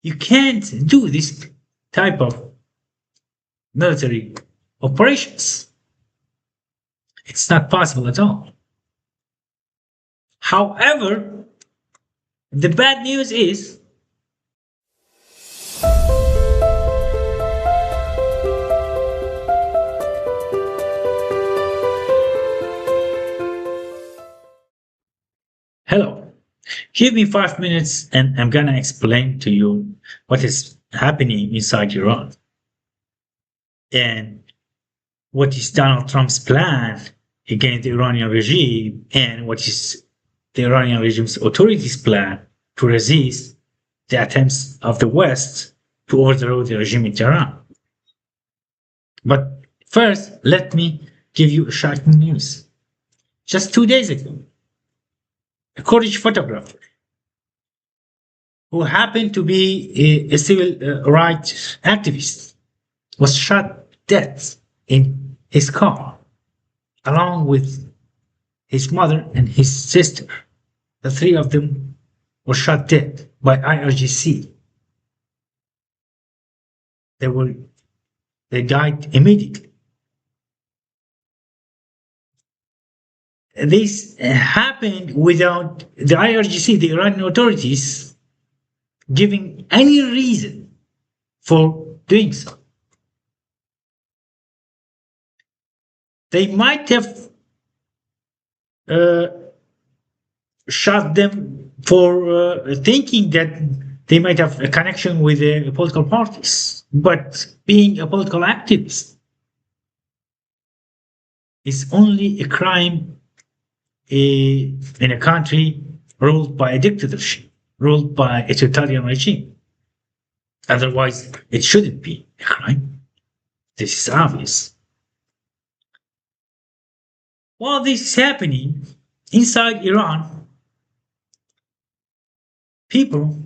You can't do this type of military operations. It's not possible at all. However, the bad news is hello. Give me 5 minutes and I'm gonna explain to you what is happening inside Iran and what is Donald Trump's plan against the Iranian regime and what is the Iranian regime's authorities' plan to resist the attempts of the West to overthrow the regime in Tehran. But first, let me give you a shocking news. Just 2 days ago, a Kurdish photographer who happened to be a civil rights activist was shot dead in his car along with his mother and his sister. The three of them were shot dead by IRGC. They died immediately. This happened without the IRGC, the Iranian authorities, giving any reason for doing so. They might have shot them for thinking that they might have a connection with the political parties, but being a political activist is only a crime in a country ruled by a dictatorship, ruled by a totalitarian regime. Otherwise, it shouldn't be a crime. This is obvious. While this is happening inside Iran, people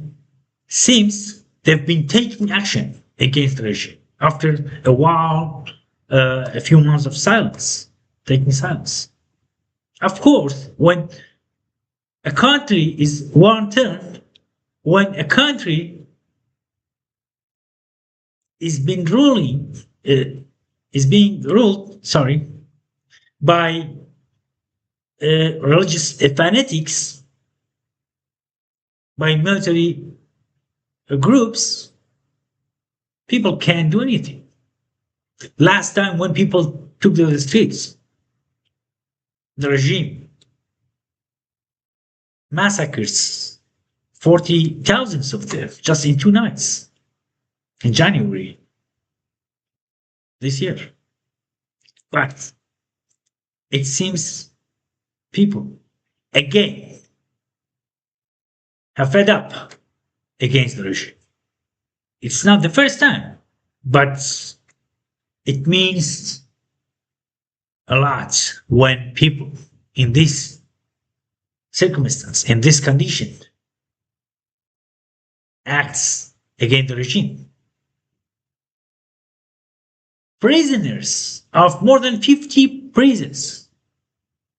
seems they've been taking action against the regime after a while, a few months of silence, taking silence. Of course, when a country is war-torn, when a country is being ruled, by religious fanatics, by military groups, people can't do anything. Last time when people took to the streets, the regime massacres 40,000 of them just in 2 nights in January this year. But it seems people again have fed up against the regime. It's not the first time, but it means a lot when people in this circumstance, in this condition, acts against the regime. Prisoners of more than 50 prisons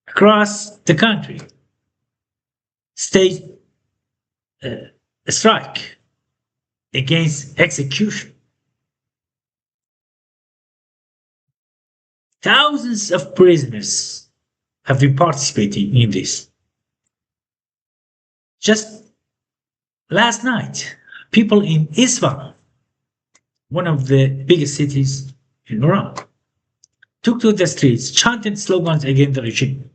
across the country staged a strike against execution. Thousands of prisoners have been participating in this. Just last night, people in Isfahan, one of the biggest cities in Iran, took to the streets, chanted slogans against the regime.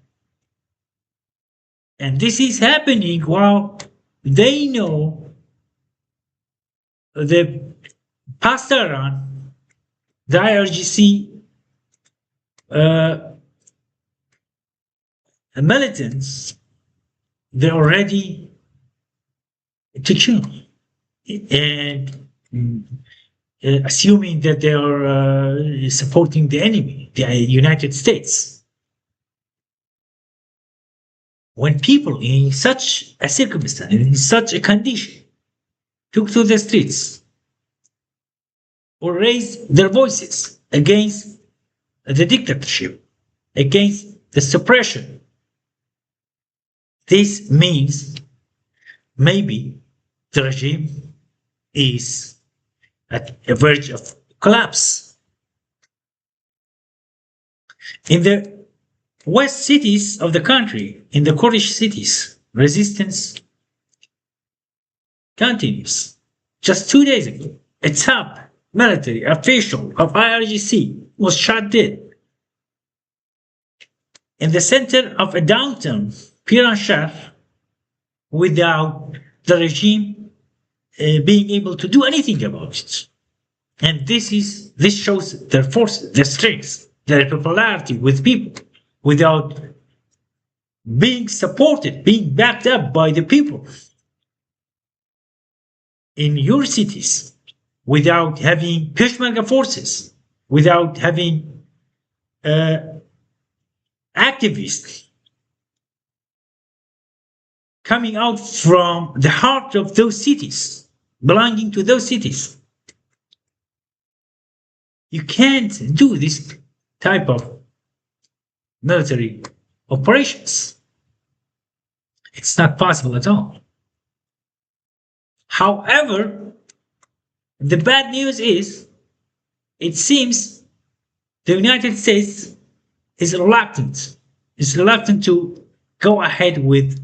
And this is happening while they know the past Iran, the IRGC militants, they're already to kill. And assuming that they are supporting the enemy, the United States. When people in such a circumstance, in such a condition, took to the streets or raised their voices against the dictatorship, against the suppression, this means maybe the regime is at a verge of collapse. In the west cities of the country, in the Kurdish cities, resistance continues. Just 2 days ago, a top military official of IRGC was shot dead in the center of a downtown Piran without the regime being able to do anything about it. And this shows their force, their strength, their popularity with people without being supported, being backed up by the people in your cities, without having Peshmerga forces, without having activists coming out from the heart of those cities, belonging to those cities. You can't do this type of military operations. It's not possible at all. However, the bad news is, it seems the United States is reluctant to go ahead with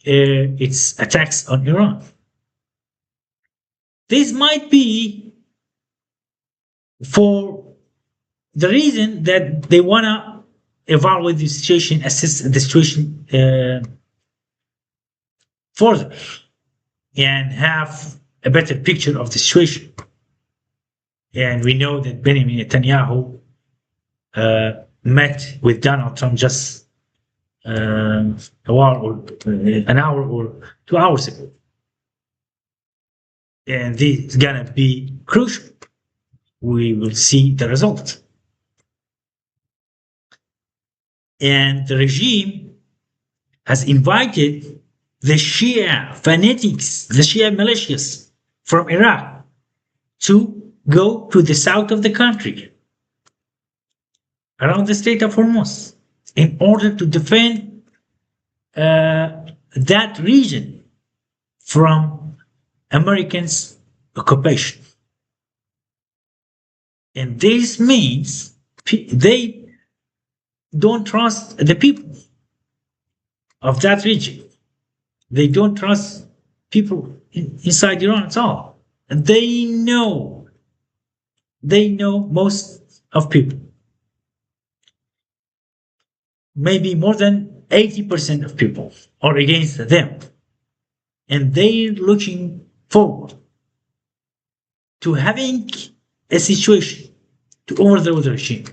its attacks on Iran. This might be for the reason that they want to evaluate the situation, assess the situation further, and have a better picture of the situation. And we know that Benjamin Netanyahu met with Donald Trump just an hour or 2 hours ago. And this is going to be crucial. We will see the result. And the regime has invited the Shia fanatics, the Shia militias from Iraq to go to the south of the country, around the Strait of Hormuz, in order to defend that region from Americans' occupation. And this means they don't trust the people of that region. They don't trust people inside Iran at all. And they know most of people. Maybe more than 80% of people are against them. And they're looking forward to having a situation to overthrow the regime.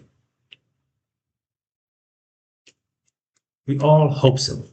We all hope so.